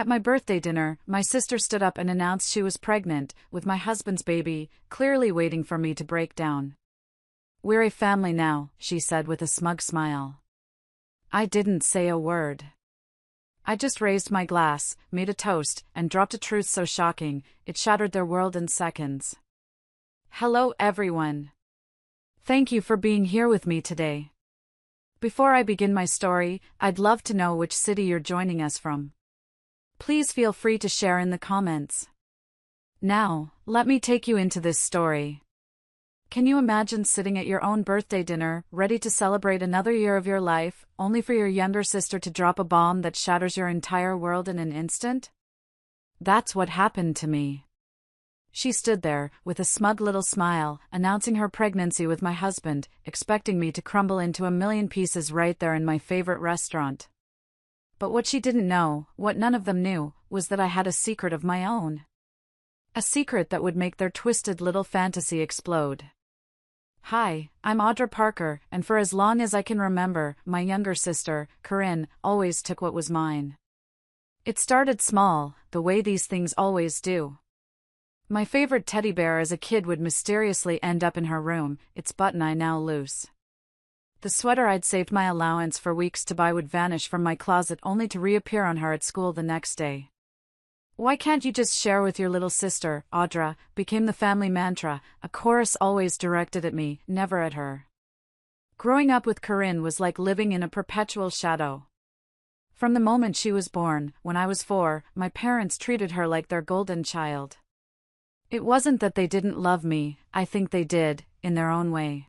At my birthday dinner, my sister stood up and announced she was pregnant, with my husband's baby, clearly waiting for me to break down. "We're a family now," she said with a smug smile. I didn't say a word. I just raised my glass, made a toast, and dropped a truth so shocking, it shattered their world in seconds. Hello everyone. Thank you for being here with me today. Before I begin my story, I'd love to know which city you're joining us from. Please feel free to share in the comments. Now, let me take you into this story. Can you imagine sitting at your own birthday dinner, ready to celebrate another year of your life, only for your younger sister to drop a bomb that shatters your entire world in an instant? That's what happened to me. She stood there, with a smug little smile, announcing her pregnancy with my husband, expecting me to crumble into a million pieces right there in my favorite restaurant. But what she didn't know, what none of them knew, was that I had a secret of my own. A secret that would make their twisted little fantasy explode. Hi, I'm Audra Parker, and for as long as I can remember, my younger sister, Corinne, always took what was mine. It started small, the way these things always do. My favorite teddy bear as a kid would mysteriously end up in her room, its button I now loose. The sweater I'd saved my allowance for weeks to buy would vanish from my closet only to reappear on her at school the next day. "Why can't you just share with your little sister, Audra?" became the family mantra, a chorus always directed at me, never at her. Growing up with Corinne was like living in a perpetual shadow. From the moment she was born, when I was 4, my parents treated her like their golden child. It wasn't that they didn't love me, I think they did, in their own way.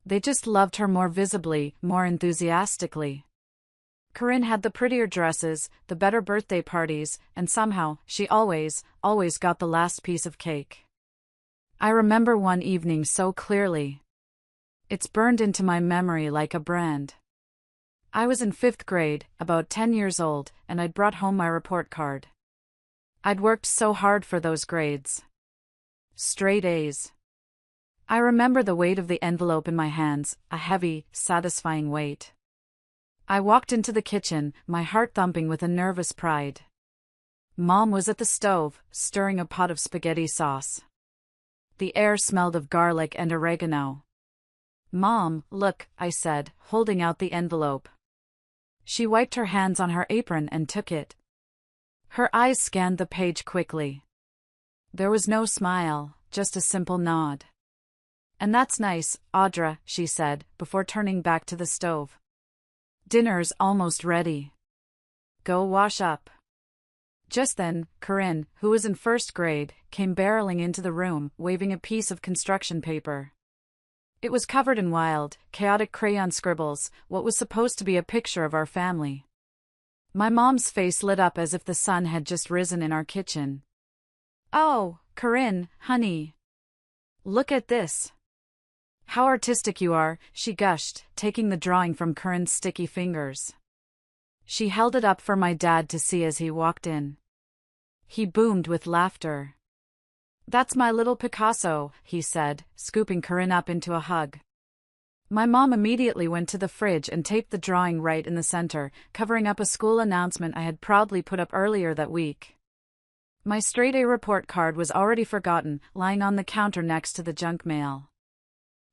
They just loved her more visibly, more enthusiastically. Corinne had the prettier dresses, the better birthday parties, and somehow, she always got the last piece of cake. I remember one evening so clearly. It's burned into my memory like a brand. I was in 5th grade, about 10 years old, and I'd brought home my report card. I'd worked so hard for those grades. Straight A's. I remember the weight of the envelope in my hands, a heavy, satisfying weight. I walked into the kitchen, my heart thumping with a nervous pride. Mom was at the stove, stirring a pot of spaghetti sauce. The air smelled of garlic and oregano. "Mom, look," I said, holding out the envelope. She wiped her hands on her apron and took it. Her eyes scanned the page quickly. There was no smile, just a simple nod. "And that's nice, Audra," she said, before turning back to the stove. "Dinner's almost ready. Go wash up." Just then, Corinne, who was in 1st grade, came barreling into the room, waving a piece of construction paper. It was covered in wild, chaotic crayon scribbles, what was supposed to be a picture of our family. My mom's face lit up as if the sun had just risen in our kitchen. "Oh, Corinne, honey. Look at this. How artistic you are," she gushed, taking the drawing from Corinne's sticky fingers. She held it up for my dad to see as he walked in. He boomed with laughter. "That's my little Picasso," he said, scooping Corinne up into a hug. My mom immediately went to the fridge and taped the drawing right in the center, covering up a school announcement I had proudly put up earlier that week. My straight A report card was already forgotten, lying on the counter next to the junk mail.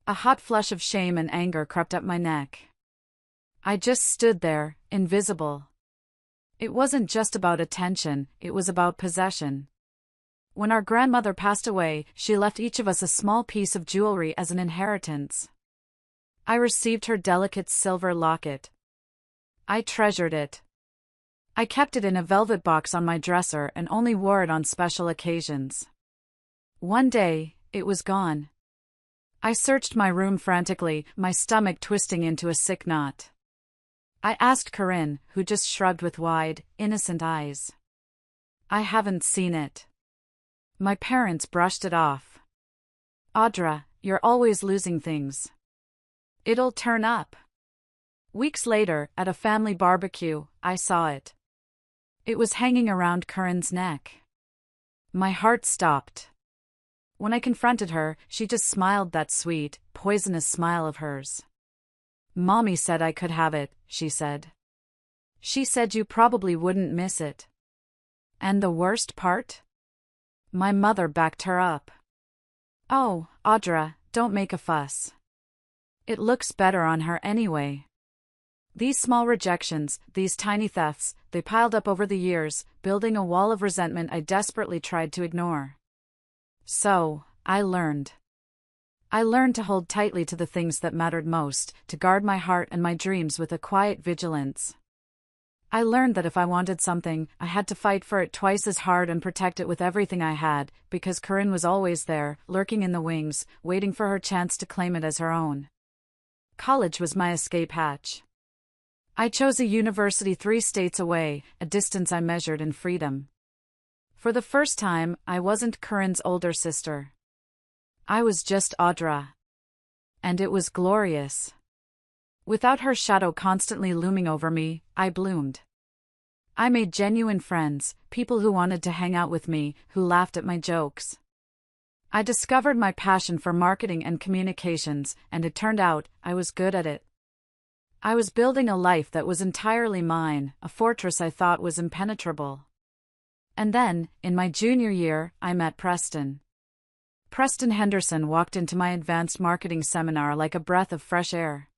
A hot flush of shame and anger crept up my neck. I just stood there, invisible. It wasn't just about attention, it was about possession. When our grandmother passed away, she left each of us a small piece of jewelry as an inheritance. I received her delicate silver locket. I treasured it. I kept it in a velvet box on my dresser and only wore it on special occasions. One day, it was gone. I searched my room frantically, my stomach twisting into a sick knot. I asked Corinne, who just shrugged with wide, innocent eyes. "I haven't seen it." My parents brushed it off. "Audra, you're always losing things. It'll turn up." Weeks later, at a family barbecue, I saw it. It was hanging around Corinne's neck. My heart stopped. When I confronted her, she just smiled that sweet, poisonous smile of hers. "Mommy said I could have it," she said. "She said you probably wouldn't miss it." And the worst part? My mother backed her up. "Oh, Audra, don't make a fuss. It looks better on her anyway." These small rejections, these tiny thefts, they piled up over the years, building a wall of resentment I desperately tried to ignore. So, I learned. I learned to hold tightly to the things that mattered most, to guard my heart and my dreams with a quiet vigilance. I learned that if I wanted something, I had to fight for it twice as hard and protect it with everything I had, because Corinne was always there, lurking in the wings, waiting for her chance to claim it as her own. College was my escape hatch. I chose a university 3 states away, a distance I measured in freedom. For the first time, I wasn't Corinne's older sister. I was just Audra. And it was glorious. Without her shadow constantly looming over me, I bloomed. I made genuine friends, people who wanted to hang out with me, who laughed at my jokes. I discovered my passion for marketing and communications, and it turned out I was good at it. I was building a life that was entirely mine, a fortress I thought was impenetrable. And then, in my junior year, I met Preston. Preston Henderson walked into my advanced marketing seminar like a breath of fresh air.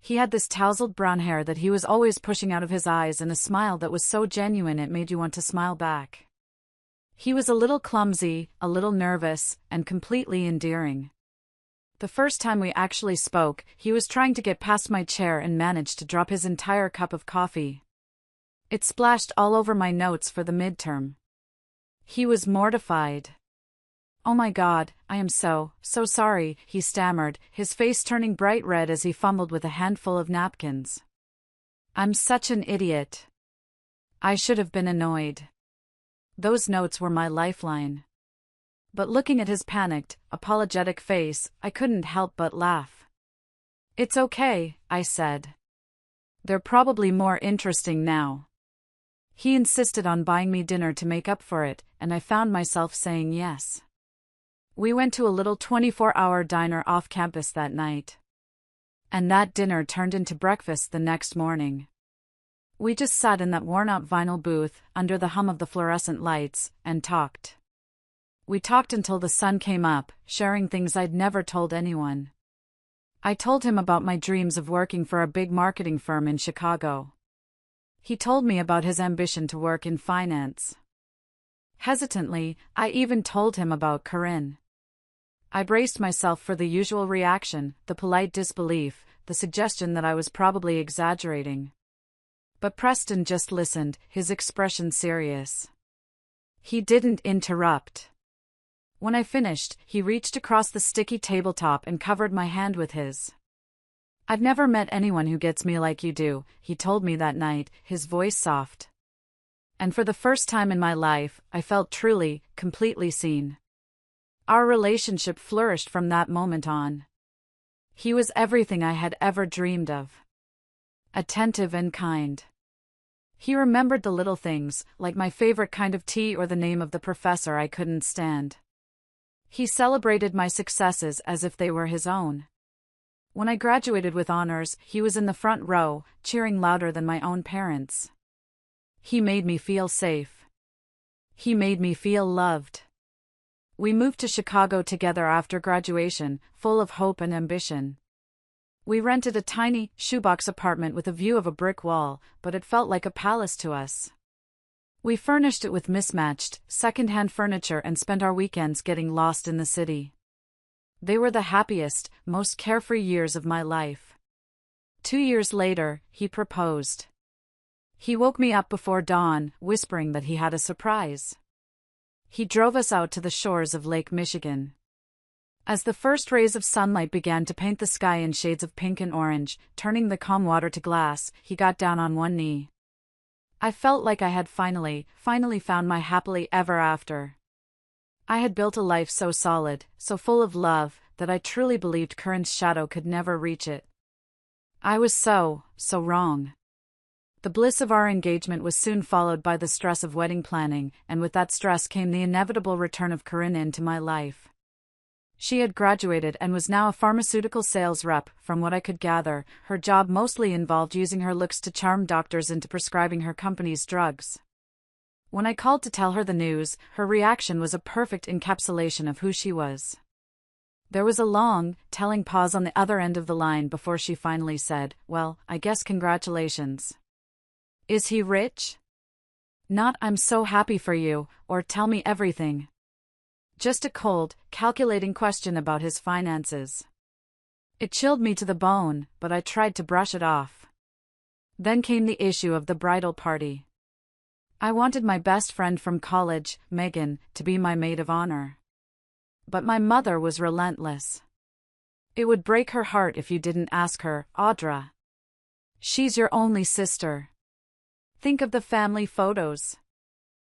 He had this tousled brown hair that he was always pushing out of his eyes and a smile that was so genuine it made you want to smile back. He was a little clumsy, a little nervous, and completely endearing. The first time we actually spoke, he was trying to get past my chair and managed to drop his entire cup of coffee. It splashed all over my notes for the midterm. He was mortified. "Oh my God, I am so sorry," he stammered, his face turning bright red as he fumbled with a handful of napkins. "I'm such an idiot. I should have been annoyed." Those notes were my lifeline. But looking at his panicked, apologetic face, I couldn't help but laugh. "It's okay," I said. "They're probably more interesting now." He insisted on buying me dinner to make up for it, and I found myself saying yes. We went to a little 24-hour diner off campus that night. And that dinner turned into breakfast the next morning. We just sat in that worn-out vinyl booth, under the hum of the fluorescent lights, and talked. We talked until the sun came up, sharing things I'd never told anyone. I told him about my dreams of working for a big marketing firm in Chicago. He told me about his ambition to work in finance. Hesitantly, I even told him about Corinne. I braced myself for the usual reaction, the polite disbelief, the suggestion that I was probably exaggerating. But Preston just listened, his expression serious. He didn't interrupt. When I finished, he reached across the sticky tabletop and covered my hand with his. "I've never met anyone who gets me like you do," he told me that night, his voice soft. And for the first time in my life, I felt truly, completely seen. Our relationship flourished from that moment on. He was everything I had ever dreamed of. Attentive and kind. He remembered the little things, like my favorite kind of tea or the name of the professor I couldn't stand. He celebrated my successes as if they were his own. When I graduated with honors, he was in the front row, cheering louder than my own parents. He made me feel safe. He made me feel loved. We moved to Chicago together after graduation, full of hope and ambition. We rented a tiny, shoebox apartment with a view of a brick wall, but it felt like a palace to us. We furnished it with mismatched, second-hand furniture and spent our weekends getting lost in the city. They were the happiest, most carefree years of my life. 2 years later, he proposed. He woke me up before dawn, whispering that he had a surprise. He drove us out to the shores of Lake Michigan. As the first rays of sunlight began to paint the sky in shades of pink and orange, turning the calm water to glass, he got down on one knee. I felt like I had finally found my happily ever after. I had built a life so solid, so full of love, that I truly believed Corinne's shadow could never reach it. I was so wrong. The bliss of our engagement was soon followed by the stress of wedding planning, and with that stress came the inevitable return of Corinne into my life. She had graduated and was now a pharmaceutical sales rep. From what I could gather, her job mostly involved using her looks to charm doctors into prescribing her company's drugs. When I called to tell her the news, her reaction was a perfect encapsulation of who she was. There was a long, telling pause on the other end of the line before she finally said, "Well, I guess congratulations." "Is he rich?" Not "I'm so happy for you," or "tell me everything." Just a cold, calculating question about his finances. It chilled me to the bone, but I tried to brush it off. Then came the issue of the bridal party. I wanted my best friend from college, Megan, to be my maid of honor. But my mother was relentless. "It would break her heart if you didn't ask her, Audra. She's your only sister. Think of the family photos."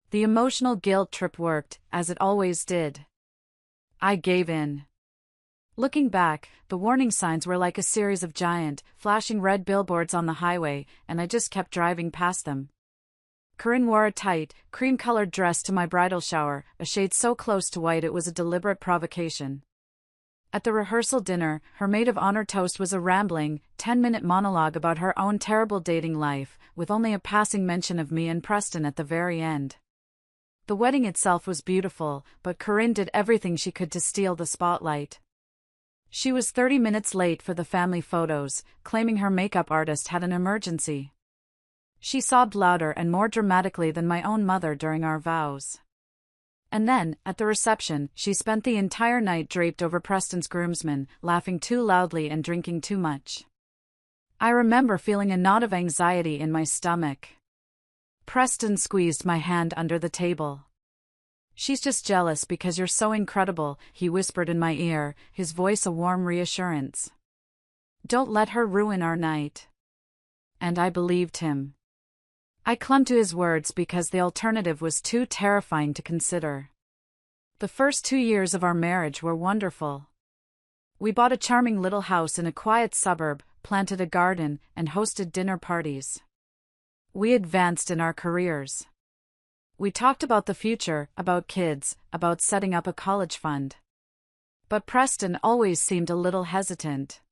The emotional guilt trip worked, as it always did. I gave in. Looking back, the warning signs were like a series of giant, flashing red billboards on the highway, and I just kept driving past them. Corinne wore a tight, cream-colored dress to my bridal shower, a shade so close to white it was a deliberate provocation. At the rehearsal dinner, her maid of honor toast was a rambling, 10-minute monologue about her own terrible dating life, with only a passing mention of me and Preston at the very end. The wedding itself was beautiful, but Corinne did everything she could to steal the spotlight. She was 30 minutes late for the family photos, claiming her makeup artist had an emergency. She sobbed louder and more dramatically than my own mother during our vows. And then, at the reception, she spent the entire night draped over Preston's groomsmen, laughing too loudly and drinking too much. I remember feeling a knot of anxiety in my stomach. Preston squeezed my hand under the table. "She's just jealous because you're so incredible," he whispered in my ear, his voice a warm reassurance. "Don't let her ruin our night." And I believed him. I clung to his words because the alternative was too terrifying to consider. The first 2 years of our marriage were wonderful. We bought a charming little house in a quiet suburb, planted a garden, and hosted dinner parties. We advanced in our careers. We talked about the future, about kids, about setting up a college fund. But Preston always seemed a little hesitant.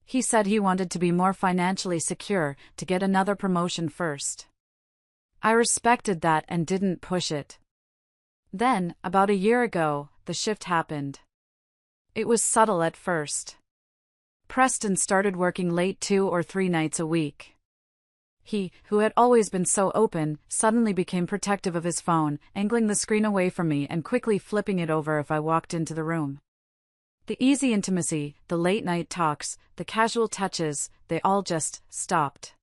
He said he wanted to be more financially secure, to get another promotion first. I respected that and didn't push it. Then, about a year ago, the shift happened. It was subtle at first. Preston started working late 2 or 3 nights a week. He, who had always been so open, suddenly became protective of his phone, angling the screen away from me and quickly flipping it over if I walked into the room. The easy intimacy, the late-night talks, the casual touches, they all just stopped.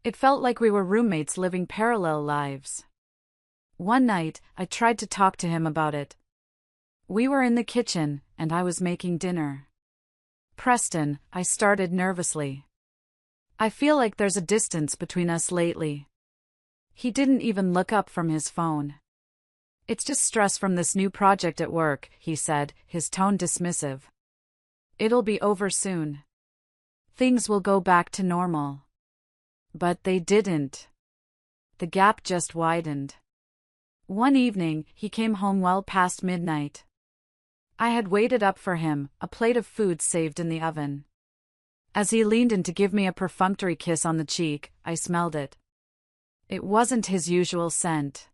It felt like we were roommates living parallel lives. One night, I tried to talk to him about it. We were in the kitchen, and I was making dinner. "Preston," I started nervously. "I feel like there's a distance between us lately." He didn't even look up from his phone. "It's just stress from this new project at work," he said, his tone dismissive. "It'll be over soon. Things will go back to normal." But they didn't. The gap just widened. One evening, he came home well past midnight. I had waited up for him, a plate of food saved in the oven. As he leaned in to give me a perfunctory kiss on the cheek, I smelled it. It wasn't his usual scent.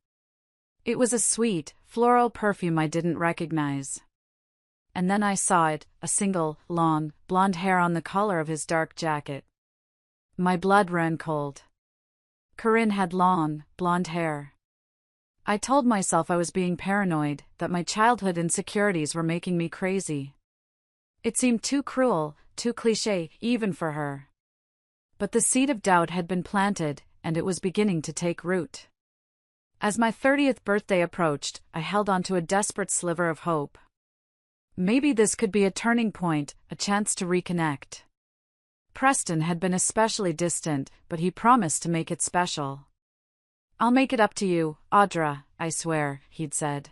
It was a sweet, floral perfume I didn't recognize. And then I saw it, a single, long, blonde hair on the collar of his dark jacket. My blood ran cold. Corinne had long, blonde hair. I told myself I was being paranoid, that my childhood insecurities were making me crazy. It seemed too cruel, too cliché, even for her. But the seed of doubt had been planted, and it was beginning to take root. As my 30th birthday approached, I held on to a desperate sliver of hope. Maybe this could be a turning point, a chance to reconnect. Preston had been especially distant, but he promised to make it special. "I'll make it up to you, Audra, I swear," he'd said.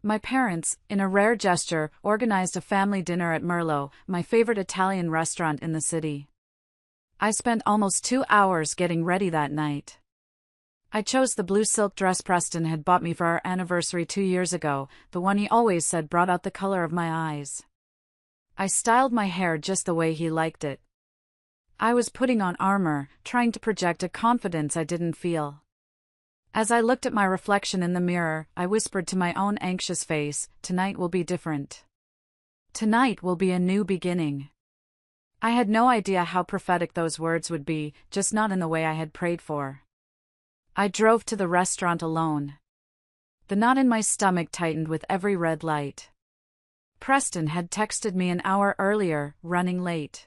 My parents, in a rare gesture, organized a family dinner at Merlot, my favorite Italian restaurant in the city. I spent almost 2 hours getting ready that night. I chose the blue silk dress Preston had bought me for our anniversary 2 years ago, the one he always said brought out the color of my eyes. I styled my hair just the way he liked it. I was putting on armor, trying to project a confidence I didn't feel. As I looked at my reflection in the mirror, I whispered to my own anxious face, "Tonight will be different. Tonight will be a new beginning." I had no idea how prophetic those words would be, just not in the way I had prayed for. I drove to the restaurant alone. The knot in my stomach tightened with every red light. Preston had texted me an hour earlier, running late.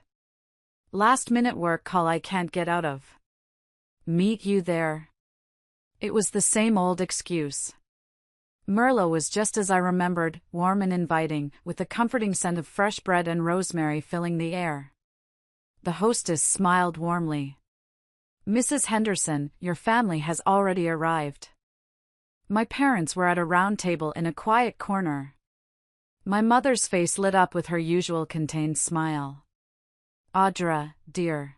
Last-minute work call I can't get out of. Meet you there. It was the same old excuse. Merlot was just as I remembered, warm and inviting, with the comforting scent of fresh bread and rosemary filling the air. The hostess smiled warmly. "Mrs. Henderson, your family has already arrived." My parents were at a round table in a quiet corner. My mother's face lit up with her usual contained smile. "Audra, dear.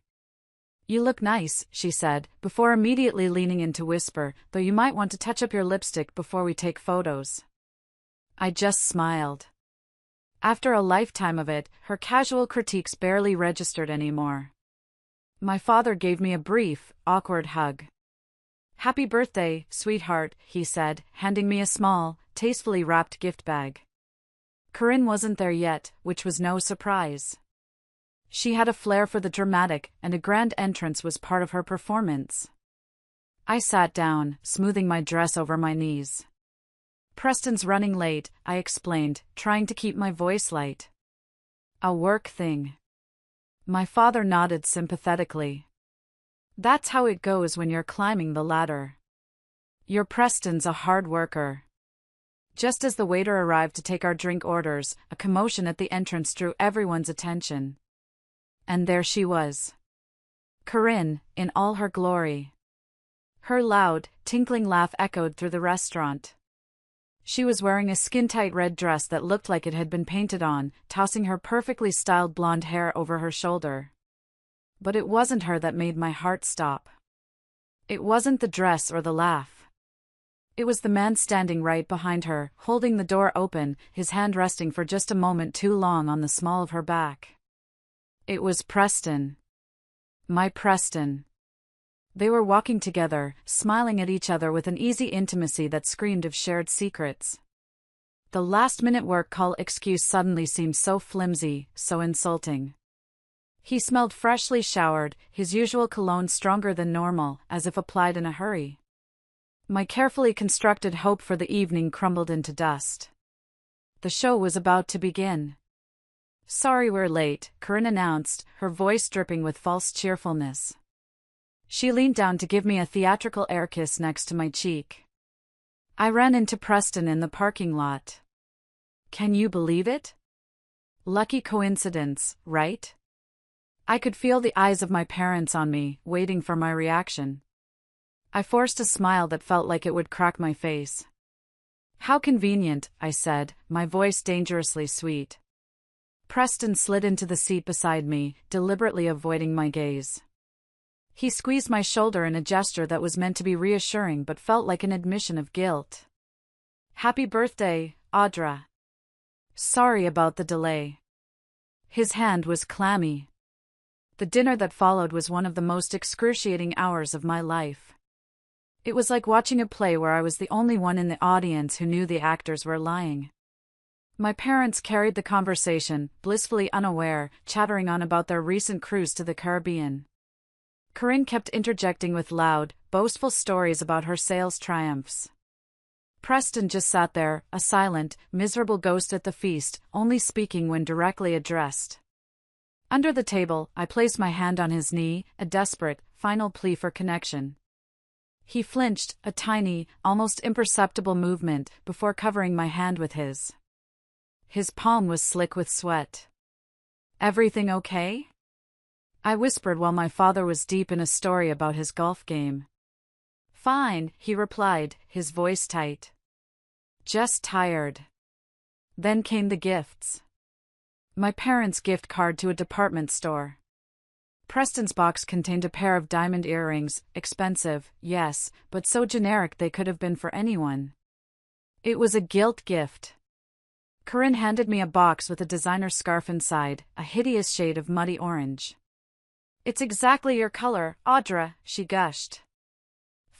You look nice," she said, before immediately leaning in to whisper, "though you might want to touch up your lipstick before we take photos." I just smiled. After a lifetime of it, her casual critiques barely registered anymore. My father gave me a brief, awkward hug. "Happy birthday, sweetheart," he said, handing me a small, tastefully wrapped gift bag. Corinne wasn't there yet, which was no surprise. She had a flair for the dramatic, and a grand entrance was part of her performance. I sat down, smoothing my dress over my knees. "Preston's running late," I explained, trying to keep my voice light. "A work thing." My father nodded sympathetically. "That's how it goes when you're climbing the ladder. Your Preston's a hard worker." Just as the waiter arrived to take our drink orders, a commotion at the entrance drew everyone's attention. And there she was. Corinne, in all her glory. Her loud, tinkling laugh echoed through the restaurant. She was wearing a skin-tight red dress that looked like it had been painted on, tossing her perfectly styled blonde hair over her shoulder. But it wasn't her that made my heart stop. It wasn't the dress or the laugh. It was the man standing right behind her, holding the door open, his hand resting for just a moment too long on the small of her back. It was Preston. My Preston. They were walking together, smiling at each other with an easy intimacy that screamed of shared secrets. The last-minute work call excuse suddenly seemed so flimsy, so insulting. He smelled freshly showered, his usual cologne stronger than normal, as if applied in a hurry. My carefully constructed hope for the evening crumbled into dust. The show was about to begin. "Sorry we're late," Corinne announced, her voice dripping with false cheerfulness. She leaned down to give me a theatrical air kiss next to my cheek. I ran into Preston in the parking lot. Can you believe it? Lucky coincidence, right? I could feel the eyes of my parents on me, waiting for my reaction. I forced a smile that felt like it would crack my face. "How convenient," I said, my voice dangerously sweet. Preston slid into the seat beside me, deliberately avoiding my gaze. He squeezed my shoulder in a gesture that was meant to be reassuring but felt like an admission of guilt. "Happy birthday, Audra. Sorry about the delay." His hand was clammy. The dinner that followed was one of the most excruciating hours of my life. It was like watching a play where I was the only one in the audience who knew the actors were lying. My parents carried the conversation, blissfully unaware, chattering on about their recent cruise to the Caribbean. Corinne kept interjecting with loud, boastful stories about her sales triumphs. Preston just sat there, a silent, miserable ghost at the feast, only speaking when directly addressed. Under the table, I placed my hand on his knee, a desperate, final plea for connection. He flinched, a tiny, almost imperceptible movement, before covering my hand with his. His palm was slick with sweat. "Everything okay?" I whispered while my father was deep in a story about his golf game. "Fine," he replied, his voice tight. "Just tired." Then came the gifts. My parents' gift card to a department store. Preston's box contained a pair of diamond earrings, expensive, yes, but so generic they could have been for anyone. It was a guilt gift. Corinne handed me a box with a designer scarf inside, a hideous shade of muddy orange. "It's exactly your color, Audra," she gushed.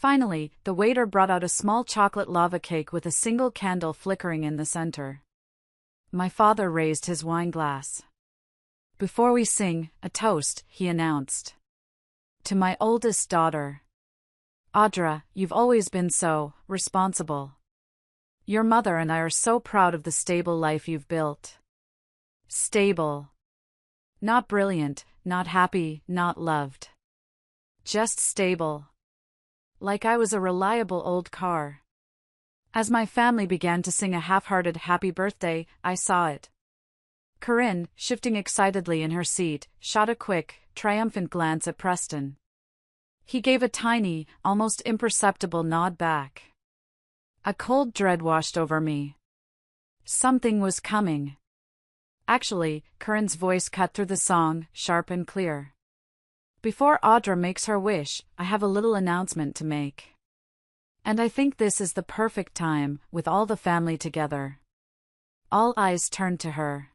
Finally, the waiter brought out a small chocolate lava cake with a single candle flickering in the center. My father raised his wine glass. "Before we sing, a toast," he announced. "To my oldest daughter. Audra, you've always been so responsible. Your mother and I are so proud of the stable life you've built." Stable. Not brilliant, not happy, not loved. Just stable. Like I was a reliable old car. As my family began to sing a half-hearted happy birthday, I saw it. Corinne, shifting excitedly in her seat, shot a quick, triumphant glance at Preston. He gave a tiny, almost imperceptible nod back. A cold dread washed over me. Something was coming. Actually, Corinne's voice cut through the song, sharp and clear. "Before Audra makes her wish, I have a little announcement to make. And I think this is the perfect time, with all the family together." All eyes turned to her.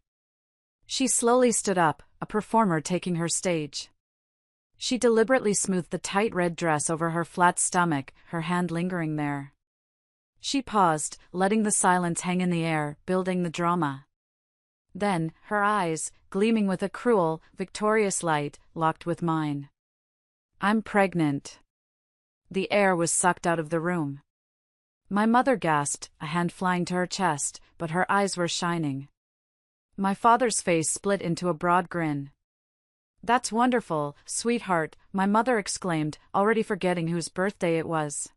She slowly stood up, a performer taking her stage. She deliberately smoothed the tight red dress over her flat stomach, her hand lingering there. She paused, letting the silence hang in the air, building the drama. Then, her eyes, gleaming with a cruel, victorious light, locked with mine. "I'm pregnant." The air was sucked out of the room. My mother gasped, a hand flying to her chest, but her eyes were shining. My father's face split into a broad grin. "That's wonderful, sweetheart," my mother exclaimed, already forgetting whose birthday it was.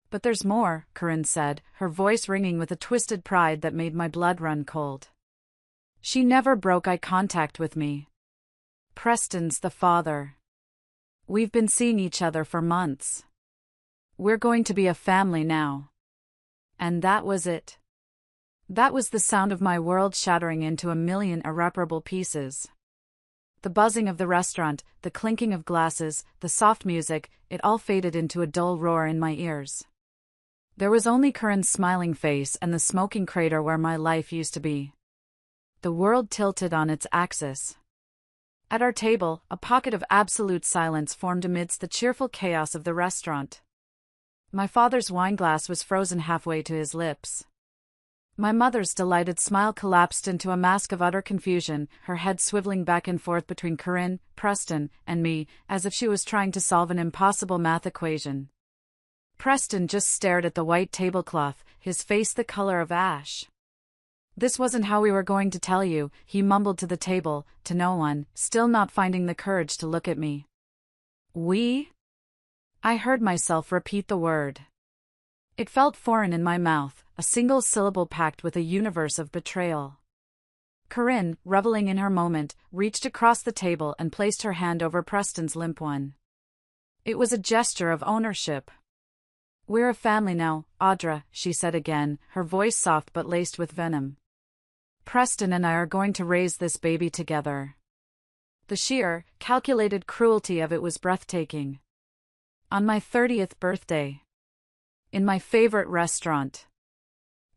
"But there's more," Corinne said, her voice ringing with a twisted pride that made my blood run cold. She never broke eye contact with me. "Preston's the father. We've been seeing each other for months. We're going to be a family now." And that was it. That was the sound of my world shattering into a million irreparable pieces. The buzzing of the restaurant, the clinking of glasses, the soft music, it all faded into a dull roar in my ears. There was only Corinne's smiling face and the smoking crater where my life used to be. The world tilted on its axis. At our table, a pocket of absolute silence formed amidst the cheerful chaos of the restaurant. My father's wineglass was frozen halfway to his lips. My mother's delighted smile collapsed into a mask of utter confusion, her head swiveling back and forth between Corinne, Preston, and me, as if she was trying to solve an impossible math equation. Preston just stared at the white tablecloth, his face the color of ash. "This wasn't how we were going to tell you," he mumbled to the table, to no one, still not finding the courage to look at me. "We?" I heard myself repeat the word. It felt foreign in my mouth, a single syllable packed with a universe of betrayal. Corinne, reveling in her moment, reached across the table and placed her hand over Preston's limp one. It was a gesture of ownership. "We're a family now, Audra," she said again, her voice soft but laced with venom. "Preston and I are going to raise this baby together." The sheer, calculated cruelty of it was breathtaking. On my 30th birthday. In my favorite restaurant.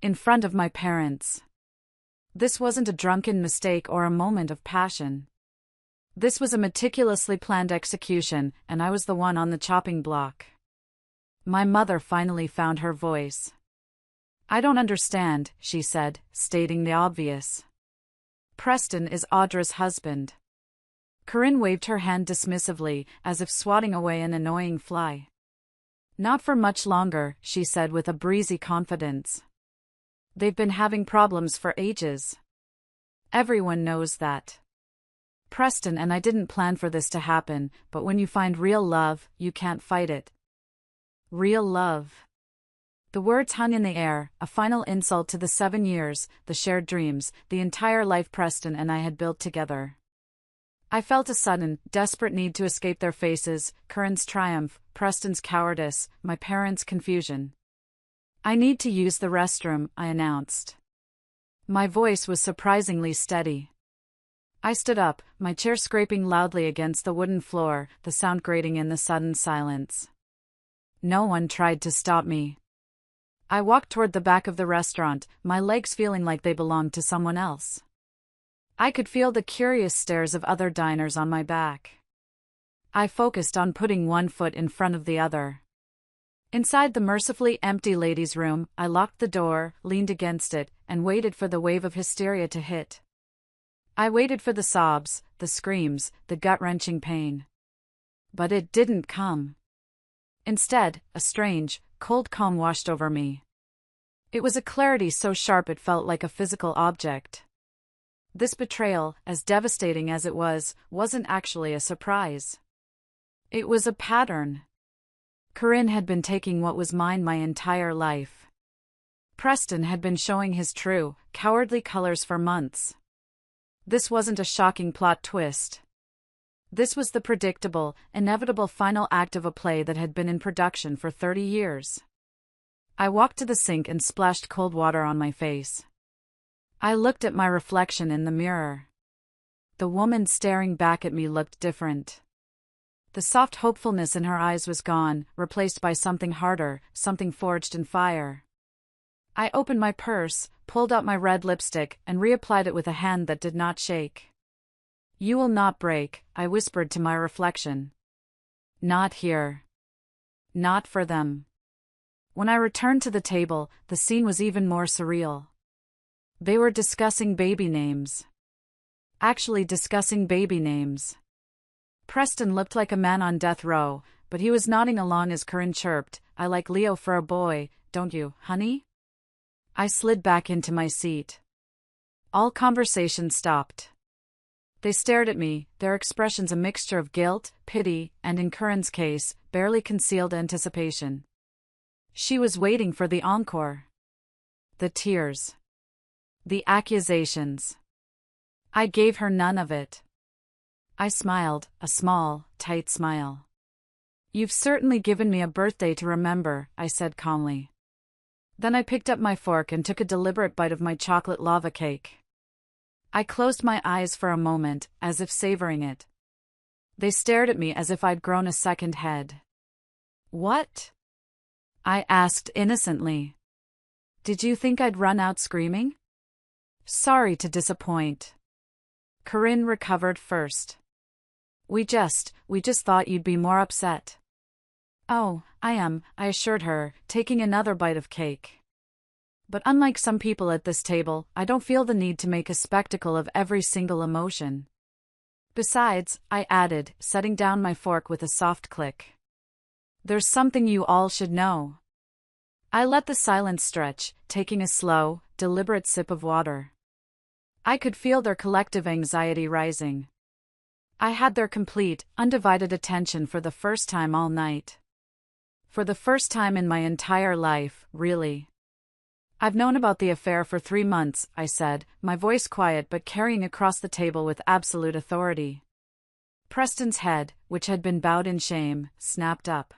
In front of my parents. This wasn't a drunken mistake or a moment of passion. This was a meticulously planned execution, and I was the one on the chopping block. My mother finally found her voice. "I don't understand," she said, stating the obvious. "Preston is Audra's husband." Corinne waved her hand dismissively, as if swatting away an annoying fly. "Not for much longer," she said with a breezy confidence. "They've been having problems for ages. Everyone knows that. Preston and I didn't plan for this to happen, but when you find real love, you can't fight it." Real love. The words hung in the air, a final insult to the 7 years, the shared dreams, the entire life Preston and I had built together. I felt a sudden, desperate need to escape their faces, Corinne's triumph, Preston's cowardice, my parents' confusion. "I need to use the restroom," I announced. My voice was surprisingly steady. I stood up, my chair scraping loudly against the wooden floor, the sound grating in the sudden silence. No one tried to stop me. I walked toward the back of the restaurant, my legs feeling like they belonged to someone else. I could feel the curious stares of other diners on my back. I focused on putting one foot in front of the other. Inside the mercifully empty ladies' room, I locked the door, leaned against it, and waited for the wave of hysteria to hit. I waited for the sobs, the screams, the gut-wrenching pain. But it didn't come. Instead, a strange, cold calm washed over me. It was a clarity so sharp it felt like a physical object. This betrayal, as devastating as it was, wasn't actually a surprise. It was a pattern. Corinne had been taking what was mine my entire life. Preston had been showing his true, cowardly colors for months. This wasn't a shocking plot twist. This was the predictable, inevitable final act of a play that had been in production for 30 years. I walked to the sink and splashed cold water on my face. I looked at my reflection in the mirror. The woman staring back at me looked different. The soft hopefulness in her eyes was gone, replaced by something harder, something forged in fire. I opened my purse, pulled out my red lipstick, and reapplied it with a hand that did not shake. "You will not break," I whispered to my reflection. "Not here. Not for them." When I returned to the table, the scene was even more surreal. They were discussing baby names. Actually discussing baby names. Preston looked like a man on death row, but he was nodding along as Corinne chirped, "I like Leo for a boy, don't you, honey?" I slid back into my seat. All conversation stopped. They stared at me, their expressions a mixture of guilt, pity, and in Corinne's case, barely concealed anticipation. She was waiting for the encore. The tears. The accusations. I gave her none of it. I smiled, a small, tight smile. "You've certainly given me a birthday to remember," I said calmly. Then I picked up my fork and took a deliberate bite of my chocolate lava cake. I closed my eyes for a moment, as if savoring it. They stared at me as if I'd grown a second head. "What?" I asked innocently. "Did you think I'd run out screaming?" "Sorry to disappoint." Corinne recovered first. We just thought you'd be more upset." "Oh, I am," I assured her, taking another bite of cake. "But unlike some people at this table, I don't feel the need to make a spectacle of every single emotion." "Besides," I added, setting down my fork with a soft click, "there's something you all should know." I let the silence stretch, taking a slow, deliberate sip of water. I could feel their collective anxiety rising. I had their complete, undivided attention for the first time all night. For the first time in my entire life, really. "I've known about the affair for 3 months," I said, my voice quiet but carrying across the table with absolute authority. Preston's head, which had been bowed in shame, snapped up.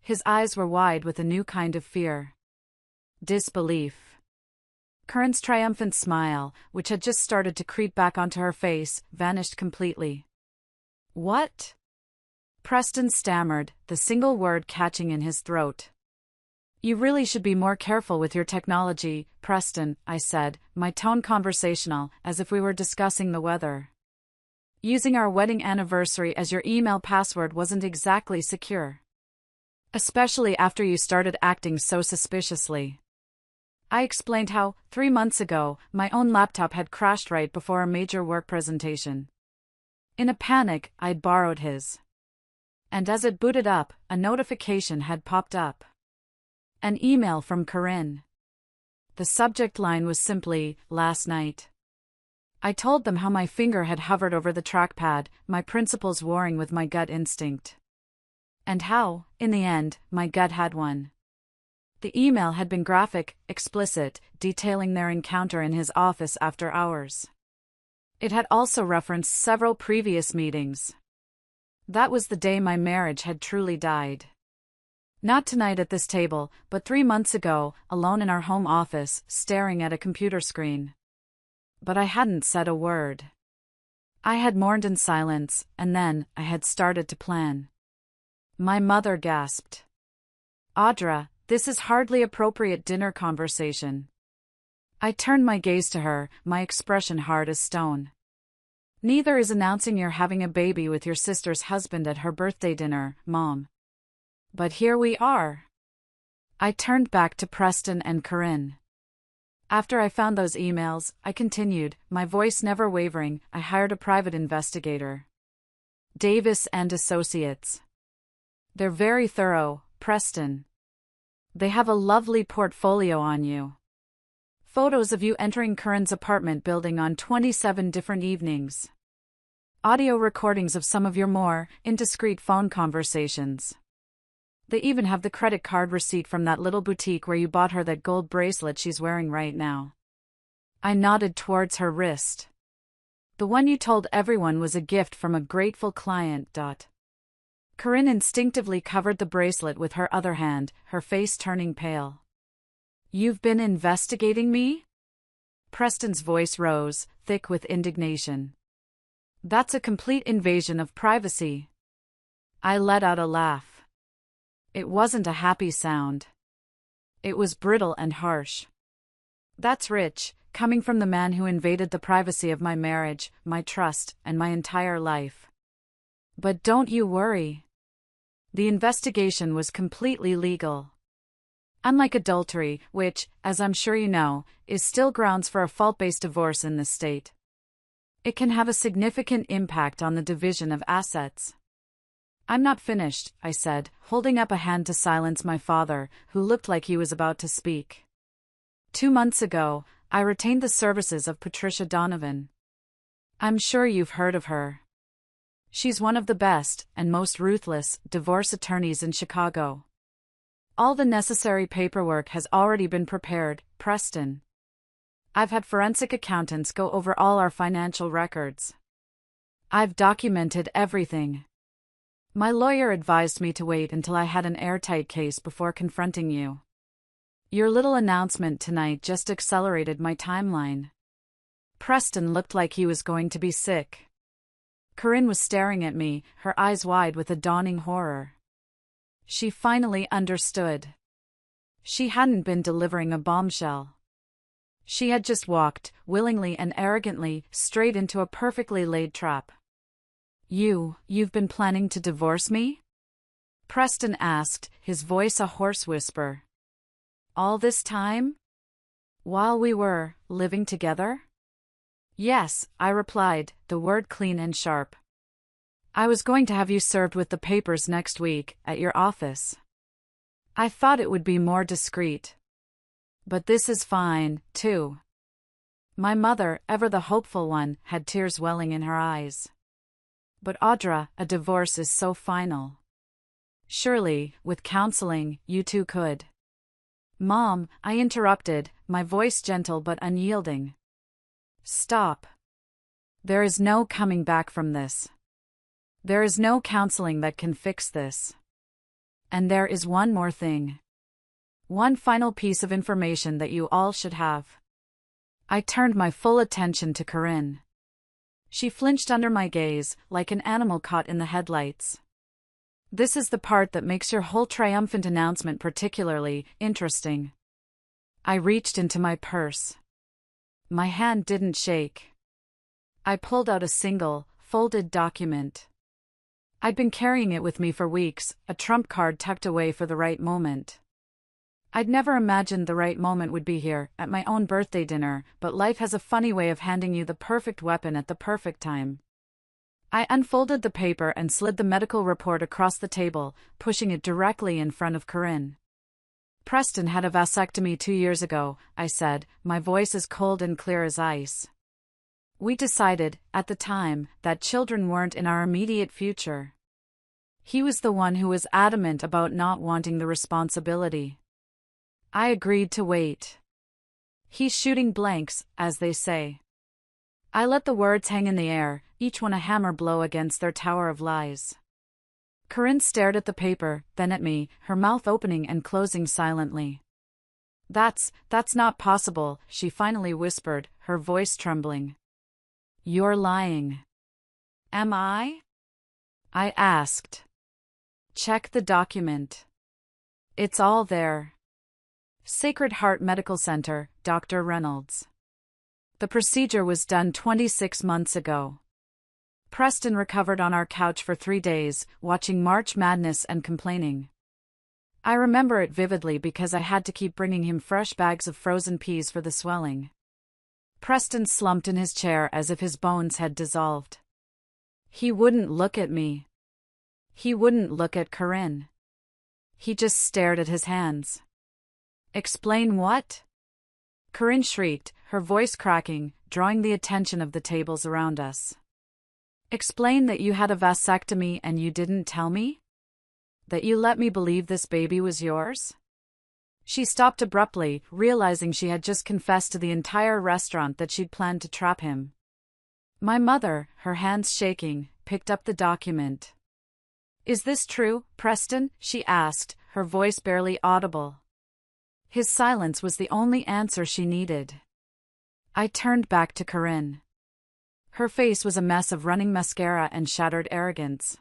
His eyes were wide with a new kind of fear. Disbelief. Corinne's triumphant smile, which had just started to creep back onto her face, vanished completely. "What?" Preston stammered, the single word catching in his throat. "You really should be more careful with your technology, Preston," I said, my tone conversational, as if we were discussing the weather. "Using our wedding anniversary as your email password wasn't exactly secure. Especially after you started acting so suspiciously." I explained how, 3 months ago, my own laptop had crashed right before a major work presentation. In a panic, I'd borrowed his. And as it booted up, a notification had popped up. An email from Corinne. The subject line was simply, "Last night." I told them how my finger had hovered over the trackpad, my principles warring with my gut instinct. And how, in the end, my gut had won. The email had been graphic, explicit, detailing their encounter in his office after hours. It had also referenced several previous meetings. That was the day my marriage had truly died. Not tonight at this table, but 3 months ago, alone in our home office, staring at a computer screen. But I hadn't said a word. I had mourned in silence, and then I had started to plan. My mother gasped. "Audra, this is hardly appropriate dinner conversation." I turned my gaze to her, my expression hard as stone. "Neither is announcing you're having a baby with your sister's husband at her birthday dinner, Mom. But here we are." I turned back to Preston and Corinne. After I found those emails, I continued, my voice never wavering. I hired a private investigator. Davis and Associates. They're very thorough, Preston. They have a lovely portfolio on you. Photos of you entering Corinne's apartment building on 27 different evenings. Audio recordings of some of your more indiscreet phone conversations. They even have the credit card receipt from that little boutique where you bought her that gold bracelet she's wearing right now. I nodded towards her wrist. The one you told everyone was a gift from a grateful client. Corinne instinctively covered the bracelet with her other hand, her face turning pale. You've been investigating me? Preston's voice rose, thick with indignation. That's a complete invasion of privacy. I let out a laugh. It wasn't a happy sound. It was brittle and harsh. That's rich, coming from the man who invaded the privacy of my marriage, my trust, and my entire life. But don't you worry. The investigation was completely legal. Unlike adultery, which, as I'm sure you know, is still grounds for a fault-based divorce in this state. It can have a significant impact on the division of assets. I'm not finished, I said, holding up a hand to silence my father, who looked like he was about to speak. 2 months ago, I retained the services of Patricia Donovan. I'm sure you've heard of her. She's one of the best and most ruthless divorce attorneys in Chicago. All the necessary paperwork has already been prepared, Preston. I've had forensic accountants go over all our financial records. I've documented everything. My lawyer advised me to wait until I had an airtight case before confronting you. Your little announcement tonight just accelerated my timeline. Preston looked like he was going to be sick. Corinne was staring at me, her eyes wide with a dawning horror. She finally understood. She hadn't been delivering a bombshell. She had just walked, willingly and arrogantly, straight into a perfectly laid trap. You've been planning to divorce me? Preston asked, his voice a hoarse whisper. All this time? While we were living together? Yes, I replied, the word clean and sharp. I was going to have you served with the papers next week, at your office. I thought it would be more discreet. But this is fine, too. My mother, ever the hopeful one, had tears welling in her eyes. But Audra, a divorce is so final. Surely, with counseling, you two could. Mom, I interrupted, my voice gentle but unyielding. Stop. There is no coming back from this. There is no counseling that can fix this. And there is one more thing. One final piece of information that you all should have. I turned my full attention to Corinne. She flinched under my gaze, like an animal caught in the headlights. This is the part that makes your whole triumphant announcement particularly interesting. I reached into my purse. My hand didn't shake. I pulled out a single, folded document. I'd been carrying it with me for weeks, a trump card tucked away for the right moment. I'd never imagined the right moment would be here, at my own birthday dinner, but life has a funny way of handing you the perfect weapon at the perfect time. I unfolded the paper and slid the medical report across the table, pushing it directly in front of Corinne. Preston had a vasectomy 2 years ago, I said, my voice as cold and clear as ice. We decided, at the time, that children weren't in our immediate future. He was the one who was adamant about not wanting the responsibility. I agreed to wait. He's shooting blanks, as they say. I let the words hang in the air, each one a hammer blow against their tower of lies. Corinne stared at the paper, then at me, her mouth opening and closing silently. That's not possible, she finally whispered, her voice trembling. You're lying. Am I? I asked. Check the document. It's all there. Sacred Heart Medical Center, Dr. Reynolds. The procedure was done 26 months ago. Preston recovered on our couch for 3 days, watching March Madness and complaining. I remember it vividly because I had to keep bringing him fresh bags of frozen peas for the swelling. Preston slumped in his chair as if his bones had dissolved. He wouldn't look at me. He wouldn't look at Corinne. He just stared at his hands. Explain what? Corinne shrieked, her voice cracking, drawing the attention of the tables around us. Explain that you had a vasectomy and you didn't tell me? That you let me believe this baby was yours? She stopped abruptly, realizing she had just confessed to the entire restaurant that she'd planned to trap him. My mother, her hands shaking, picked up the document. Is this true, Preston? She asked, her voice barely audible. His silence was the only answer she needed. I turned back to Corinne. Her face was a mess of running mascara and shattered arrogance.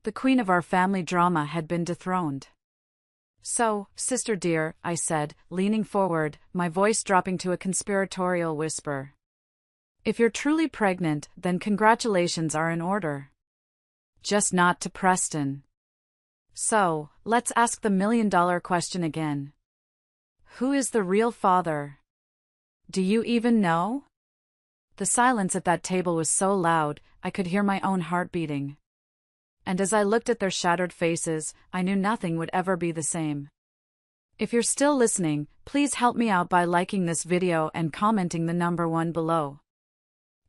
The queen of our family drama had been dethroned. So, sister dear, I said, leaning forward, my voice dropping to a conspiratorial whisper. If you're truly pregnant, then congratulations are in order. Just not to Preston. So, let's ask the million-dollar question again. Who is the real father? Do you even know? The silence at that table was so loud, I could hear my own heart beating. And as I looked at their shattered faces, I knew nothing would ever be the same. If you're still listening, please help me out by liking this video and commenting the number 1 below.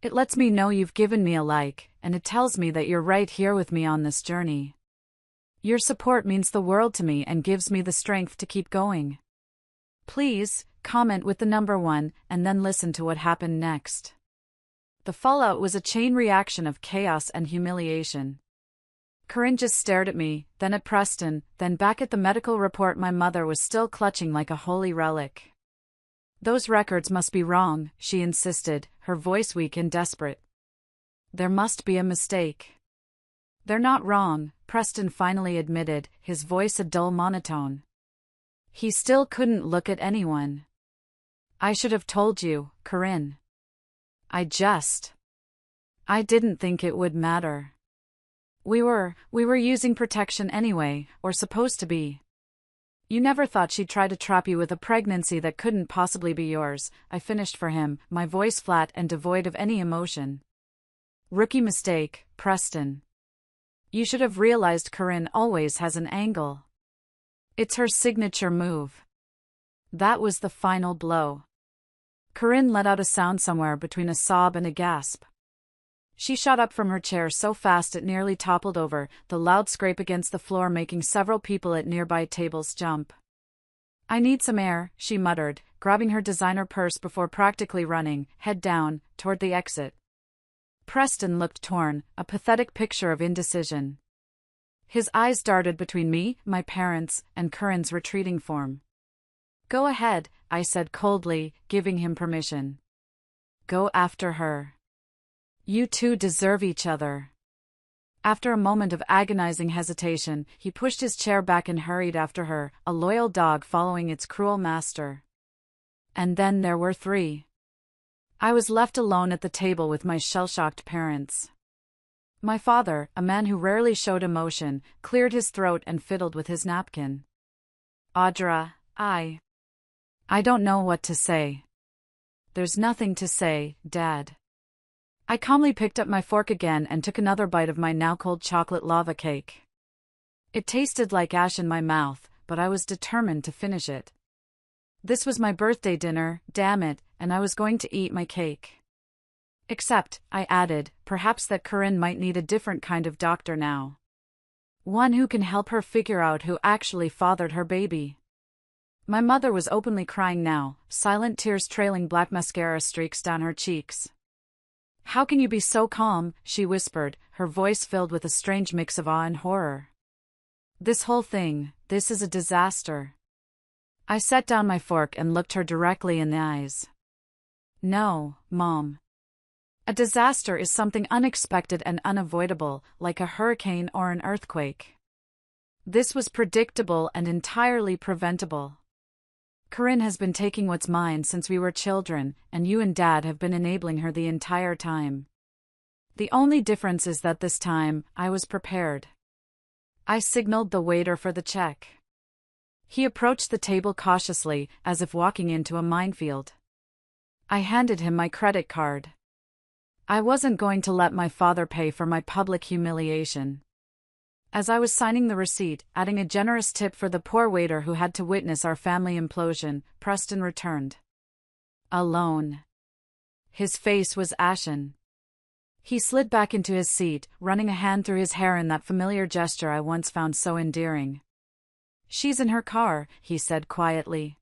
It lets me know you've given me a like, and it tells me that you're right here with me on this journey. Your support means the world to me and gives me the strength to keep going. Please, comment with the number 1, and then listen to what happened next. The fallout was a chain reaction of chaos and humiliation. Corinne just stared at me, then at Preston, then back at the medical report my mother was still clutching like a holy relic. Those records must be wrong, she insisted, her voice weak and desperate. There must be a mistake. They're not wrong, Preston finally admitted, his voice a dull monotone. He still couldn't look at anyone. I should have told you, Corinne. I didn't think it would matter. We were using protection anyway, or supposed to be. You never thought she'd try to trap you with a pregnancy that couldn't possibly be yours, I finished for him, my voice flat and devoid of any emotion. Rookie mistake, Preston. You should have realized Corinne always has an angle. It's her signature move. That was the final blow. Corinne let out a sound somewhere between a sob and a gasp. She shot up from her chair so fast it nearly toppled over, the loud scrape against the floor making several people at nearby tables jump. I need some air, she muttered, grabbing her designer purse before practically running, head down, toward the exit. Preston looked torn, a pathetic picture of indecision. His eyes darted between me, my parents, and Corinne's retreating form. Go ahead, I said coldly, giving him permission. Go after her. You two deserve each other. After a moment of agonizing hesitation, he pushed his chair back and hurried after her, a loyal dog following its cruel master. And then there were 3. I was left alone at the table with my shell-shocked parents. My father, a man who rarely showed emotion, cleared his throat and fiddled with his napkin. Audra, I don't know what to say. There's nothing to say, Dad. I calmly picked up my fork again and took another bite of my now-cold chocolate lava cake. It tasted like ash in my mouth, but I was determined to finish it. This was my birthday dinner, damn it, and I was going to eat my cake. Except, I added, perhaps that Corinne might need a different kind of doctor now. One who can help her figure out who actually fathered her baby. My mother was openly crying now, silent tears trailing black mascara streaks down her cheeks. How can you be so calm, she whispered, her voice filled with a strange mix of awe and horror. This whole thing, this is a disaster. I set down my fork and looked her directly in the eyes. No, Mom. A disaster is something unexpected and unavoidable, like a hurricane or an earthquake. This was predictable and entirely preventable. Corinne has been taking what's mine since we were children, and you and Dad have been enabling her the entire time. The only difference is that this time, I was prepared. I signaled the waiter for the check. He approached the table cautiously, as if walking into a minefield. I handed him my credit card. I wasn't going to let my father pay for my public humiliation. As I was signing the receipt, adding a generous tip for the poor waiter who had to witness our family implosion, Preston returned. Alone. His face was ashen. He slid back into his seat, running a hand through his hair in that familiar gesture I once found so endearing. "She's in her car," he said quietly.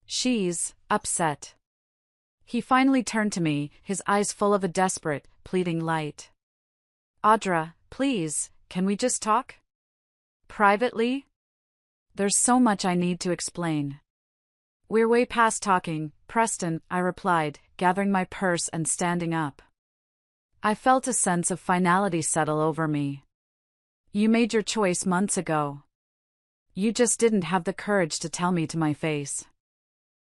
"She's upset." He finally turned to me, his eyes full of a desperate, pleading light. "Audra, please, can we just talk? Privately? There's so much I need to explain." "We're way past talking, Preston," I replied, gathering my purse and standing up. I felt a sense of finality settle over me. "You made your choice months ago. You just didn't have the courage to tell me to my face."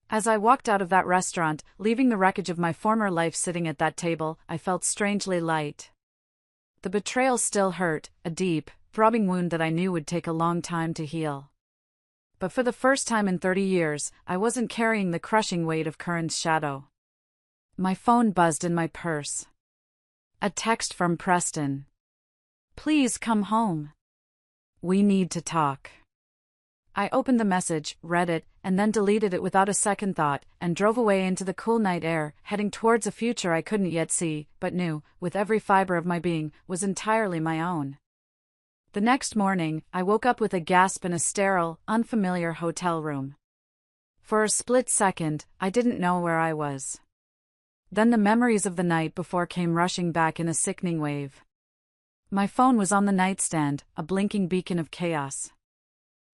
As I walked out of that restaurant, leaving the wreckage of my former life sitting at that table, I felt strangely light. The betrayal still hurt, a deep, throbbing wound that I knew would take a long time to heal. But for the first time in 30 years, I wasn't carrying the crushing weight of Curran's shadow. My phone buzzed in my purse. A text from Preston. "Please come home. We need to talk." I opened the message, read it, and then deleted it without a second thought, and drove away into the cool night air, heading towards a future I couldn't yet see, but knew, with every fiber of my being, was entirely my own. The next morning, I woke up with a gasp in a sterile, unfamiliar hotel room. For a split second, I didn't know where I was. Then the memories of the night before came rushing back in a sickening wave. My phone was on the nightstand, a blinking beacon of chaos.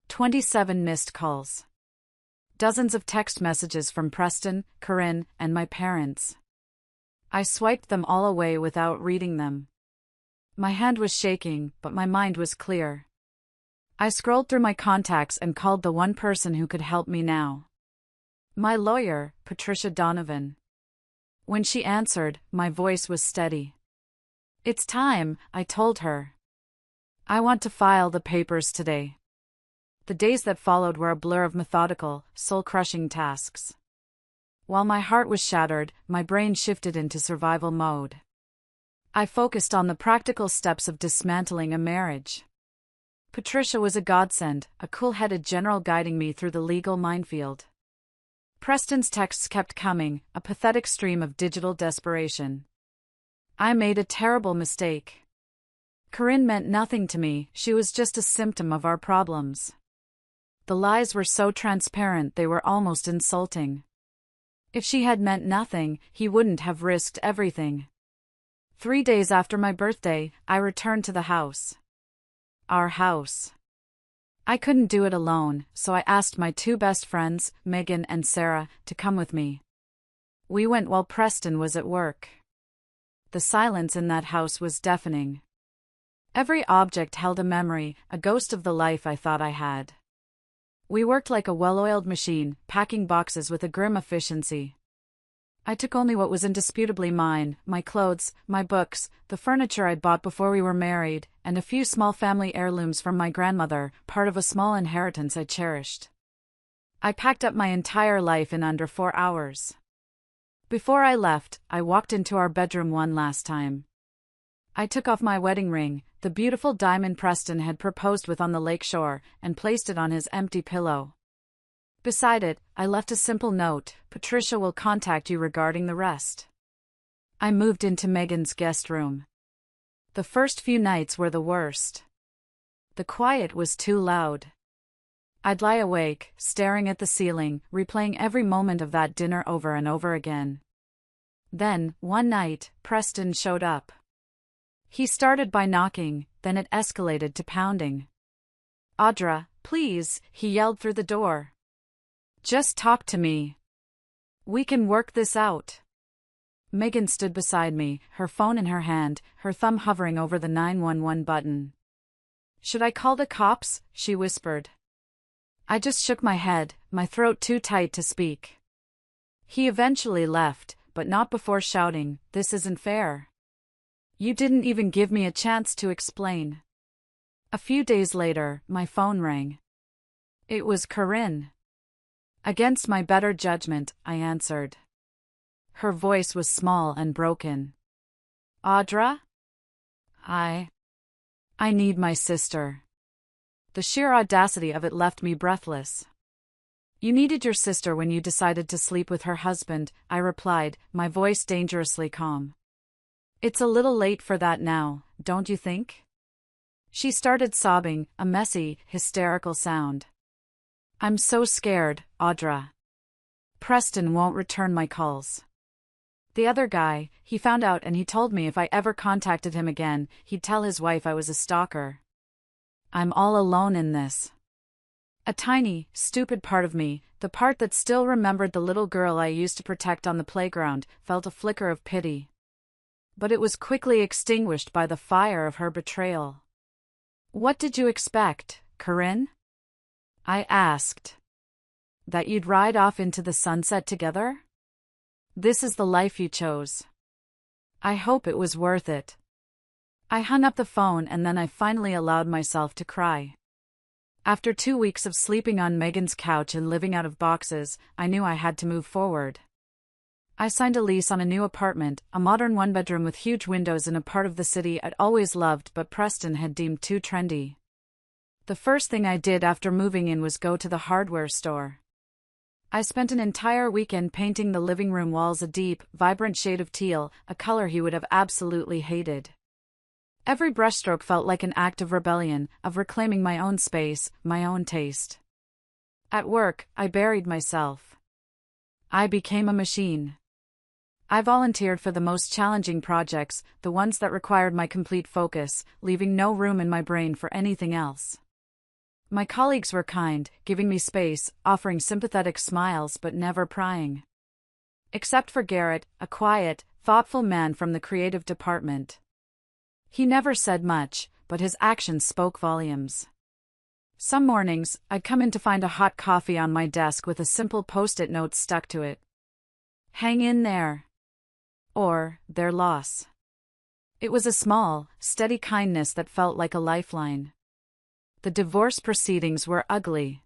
27 missed calls. Dozens of text messages from Preston, Corinne, and my parents. I swiped them all away without reading them. My hand was shaking, but my mind was clear. I scrolled through my contacts and called the one person who could help me now. My lawyer, Patricia Donovan. When she answered, my voice was steady. "It's time," I told her. "I want to file the papers today." The days that followed were a blur of methodical, soul-crushing tasks. While my heart was shattered, my brain shifted into survival mode. I focused on the practical steps of dismantling a marriage. Patricia was a godsend, a cool-headed general guiding me through the legal minefield. Preston's texts kept coming, a pathetic stream of digital desperation. I made a terrible mistake. Corinne meant nothing to me, she was just a symptom of our problems. The lies were so transparent they were almost insulting. If she had meant nothing, he wouldn't have risked everything. 3 days after my birthday, I returned to the house. Our house. I couldn't do it alone, so I asked my 2 best friends, Megan and Sarah, to come with me. We went while Preston was at work. The silence in that house was deafening. Every object held a memory, a ghost of the life I thought I had. We worked like a well-oiled machine, packing boxes with a grim efficiency. I took only what was indisputably mine, my clothes, my books, the furniture I'd bought before we were married, and a few small family heirlooms from my grandmother, part of a small inheritance I cherished. I packed up my entire life in under 4 hours. Before I left, I walked into our bedroom one last time. I took off my wedding ring, the beautiful diamond Preston had proposed with on the lake shore, and placed it on his empty pillow. Beside it, I left a simple note: "Patricia will contact you regarding the rest." I moved into Megan's guest room. The first few nights were the worst. The quiet was too loud. I'd lie awake, staring at the ceiling, replaying every moment of that dinner over and over again. Then, one night, Preston showed up. He started by knocking, then it escalated to pounding. "Audra, please," he yelled through the door. "Just talk to me. We can work this out." Megan stood beside me, her phone in her hand, her thumb hovering over the 911 button. "Should I call the cops?" she whispered. I just shook my head, my throat too tight to speak. He eventually left, but not before shouting, "This isn't fair. You didn't even give me a chance to explain." A few days later, my phone rang. It was Corinne. Against my better judgment, I answered. Her voice was small and broken. Audra? I need my sister. The sheer audacity of it left me breathless. You needed your sister when you decided to sleep with her husband, I replied, my voice dangerously calm. It's a little late for that now, don't you think? She started sobbing, a messy, hysterical sound. I'm so scared, Audra. Preston won't return my calls. The other guy, he found out and he told me if I ever contacted him again, he'd tell his wife I was a stalker. I'm all alone in this. A tiny, stupid part of me, the part that still remembered the little girl I used to protect on the playground, felt a flicker of pity. But it was quickly extinguished by the fire of her betrayal. What did you expect, Corinne? I asked. That you'd ride off into the sunset together? This is the life you chose. I hope it was worth it. I hung up the phone and then I finally allowed myself to cry. After 2 weeks of sleeping on Megan's couch and living out of boxes, I knew I had to move forward. I signed a lease on a new apartment, a modern one-bedroom with huge windows in a part of the city I'd always loved but Preston had deemed too trendy. The first thing I did after moving in was go to the hardware store. I spent an entire weekend painting the living room walls a deep, vibrant shade of teal, a color he would have absolutely hated. Every brushstroke felt like an act of rebellion, of reclaiming my own space, my own taste. At work, I buried myself. I became a machine. I volunteered for the most challenging projects, the ones that required my complete focus, leaving no room in my brain for anything else. My colleagues were kind, giving me space, offering sympathetic smiles but never prying. Except for Garrett, a quiet, thoughtful man from the creative department. He never said much, but his actions spoke volumes. Some mornings, I'd come in to find a hot coffee on my desk with a simple post-it note stuck to it. Hang in there. Or, their loss. It was a small, steady kindness that felt like a lifeline. The divorce proceedings were ugly.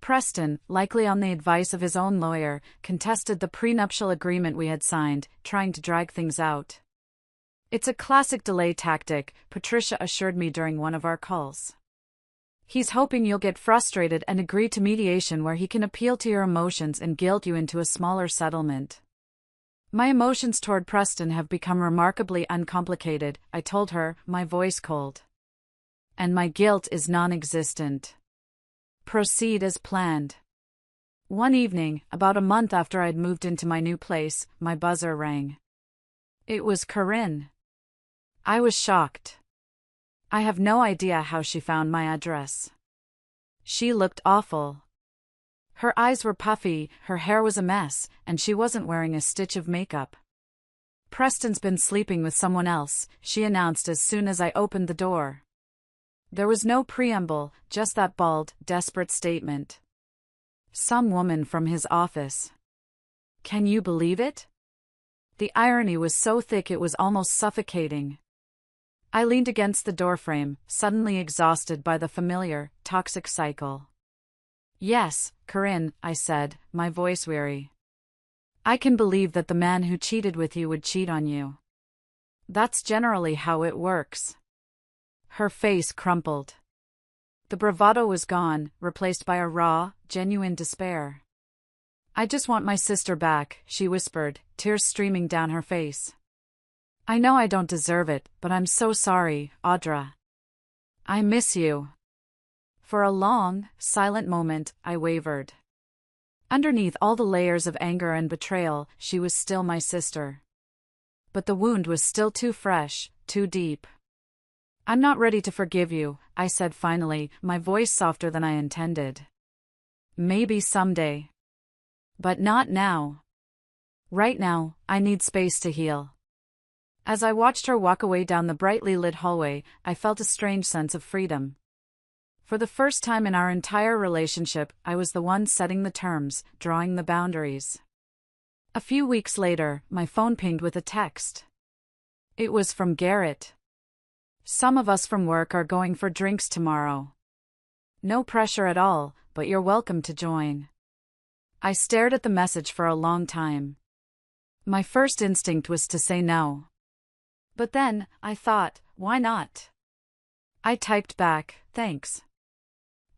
Preston, likely on the advice of his own lawyer, contested the prenuptial agreement we had signed, trying to drag things out. It's a classic delay tactic, Patricia assured me during one of our calls. He's hoping you'll get frustrated and agree to mediation where he can appeal to your emotions and guilt you into a smaller settlement. My emotions toward Preston have become remarkably uncomplicated, I told her, my voice cold. And my guilt is non-existent. Proceed as planned. One evening, about a month after I'd moved into my new place, my buzzer rang. It was Corinne. I was shocked. I have no idea how she found my address. She looked awful. Her eyes were puffy, her hair was a mess, and she wasn't wearing a stitch of makeup. Preston's been sleeping with someone else, she announced as soon as I opened the door. There was no preamble, just that bald, desperate statement. Some woman from his office. Can you believe it? The irony was so thick it was almost suffocating. I leaned against the doorframe, suddenly exhausted by the familiar, toxic cycle. Yes, Corinne, I said, my voice weary. I can believe that the man who cheated with you would cheat on you. That's generally how it works. Her face crumpled. The bravado was gone, replaced by a raw, genuine despair. I just want my sister back, she whispered, tears streaming down her face. I know I don't deserve it, but I'm so sorry, Audra. I miss you. For a long, silent moment, I wavered. Underneath all the layers of anger and betrayal, she was still my sister. But the wound was still too fresh, too deep. I'm not ready to forgive you, I said finally, my voice softer than I intended. Maybe someday. But not now. Right now, I need space to heal. As I watched her walk away down the brightly lit hallway, I felt a strange sense of freedom. For the first time in our entire relationship, I was the one setting the terms, drawing the boundaries. A few weeks later, my phone pinged with a text. It was from Garrett. Some of us from work are going for drinks tomorrow. No pressure at all, but you're welcome to join. I stared at the message for a long time. My first instinct was to say no. But then, I thought, why not? I typed back, thanks.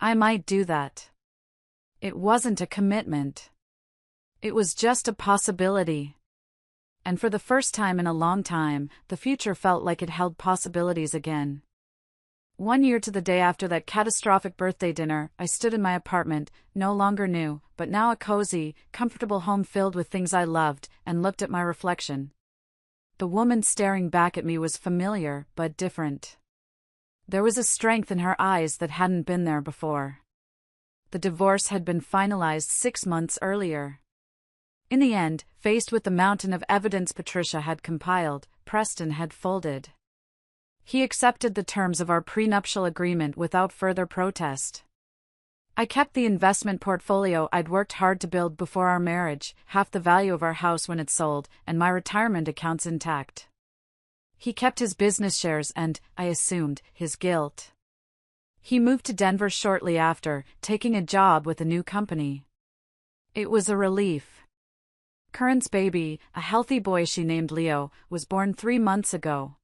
I might do that. It wasn't a commitment. It was just a possibility. And for the first time in a long time, the future felt like it held possibilities again. 1 year to the day after that catastrophic birthday dinner, I stood in my apartment, no longer new, but now a cozy, comfortable home filled with things I loved, and looked at my reflection. The woman staring back at me was familiar, but different. There was a strength in her eyes that hadn't been there before. The divorce had been finalized 6 months earlier. In the end, faced with the mountain of evidence Patricia had compiled, Preston had folded. He accepted the terms of our prenuptial agreement without further protest. I kept the investment portfolio I'd worked hard to build before our marriage, half the value of our house when it sold, and my retirement accounts intact. He kept his business shares and, I assumed, his guilt. He moved to Denver shortly after, taking a job with a new company. It was a relief. Corinne's baby, a healthy boy she named Leo, was born 3 months ago.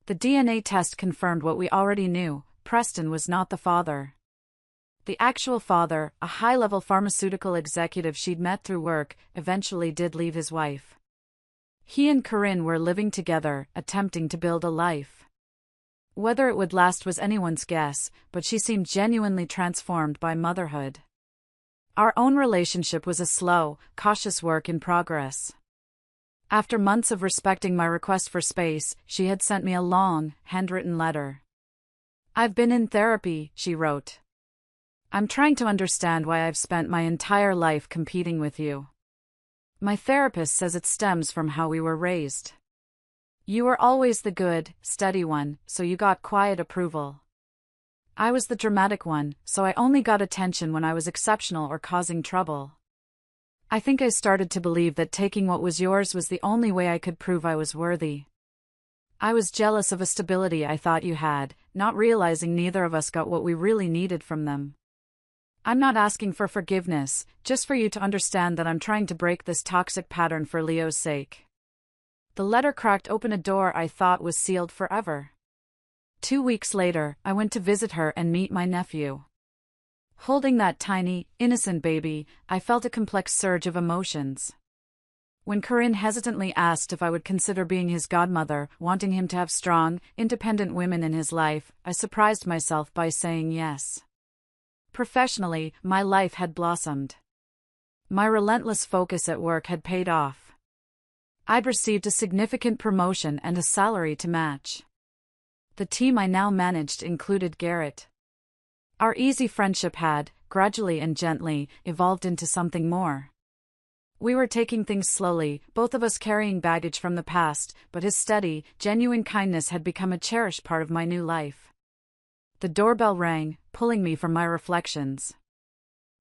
The DNA test confirmed what we already knew: Preston was not the father. The actual father, a high-level pharmaceutical executive she'd met through work, eventually did leave his wife. He and Corinne were living together, attempting to build a life. Whether it would last was anyone's guess, but she seemed genuinely transformed by motherhood. Our own relationship was a slow, cautious work in progress. After months of respecting my request for space, she had sent me a long, handwritten letter. "I've been in therapy," she wrote. "I'm trying to understand why I've spent my entire life competing with you. My therapist says it stems from how we were raised. You were always the good, steady one, so you got quiet approval. I was the dramatic one, so I only got attention when I was exceptional or causing trouble. I think I started to believe that taking what was yours was the only way I could prove I was worthy. I was jealous of a stability I thought you had, not realizing neither of us got what we really needed from them. I'm not asking for forgiveness, just for you to understand that I'm trying to break this toxic pattern for Leo's sake." The letter cracked open a door I thought was sealed forever. 2 weeks later, I went to visit her and meet my nephew. Holding that tiny, innocent baby, I felt a complex surge of emotions. When Corinne hesitantly asked if I would consider being his godmother, wanting him to have strong, independent women in his life, I surprised myself by saying yes. Professionally, my life had blossomed. My relentless focus at work had paid off. I'd received a significant promotion and a salary to match. The team I now managed included Garrett. Our easy friendship had, gradually and gently, evolved into something more. We were taking things slowly, both of us carrying baggage from the past, but his steady, genuine kindness had become a cherished part of my new life. The doorbell rang, pulling me from my reflections.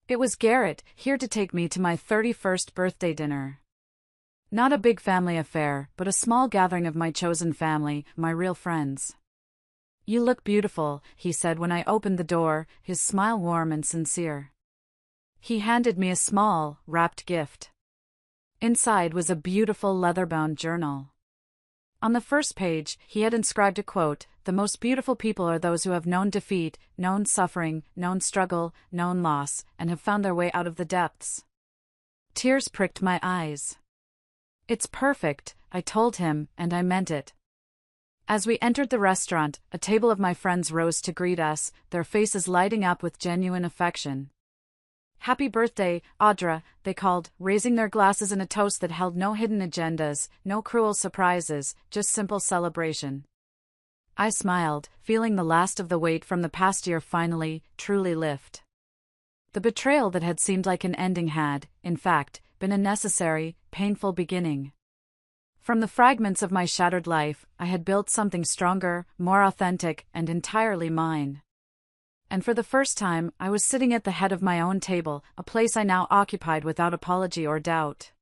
It was Garrett, here to take me to my 31st birthday dinner. Not a big family affair, but a small gathering of my chosen family, my real friends. "You look beautiful," he said when I opened the door, his smile warm and sincere. He handed me a small, wrapped gift. Inside was a beautiful leather-bound journal. On the first page, he had inscribed a quote: "The most beautiful people are those who have known defeat, known suffering, known struggle, known loss, and have found their way out of the depths." Tears pricked my eyes. "It's perfect," I told him, and I meant it. As we entered the restaurant, a table of my friends rose to greet us, their faces lighting up with genuine affection. "Happy birthday, Audra," they called, raising their glasses in a toast that held no hidden agendas, no cruel surprises, just simple celebration. I smiled, feeling the last of the weight from the past year finally, truly lift. The betrayal that had seemed like an ending had, in fact, been a necessary, painful beginning. From the fragments of my shattered life, I had built something stronger, more authentic, and entirely mine. And for the first time, I was sitting at the head of my own table, a place I now occupied without apology or doubt.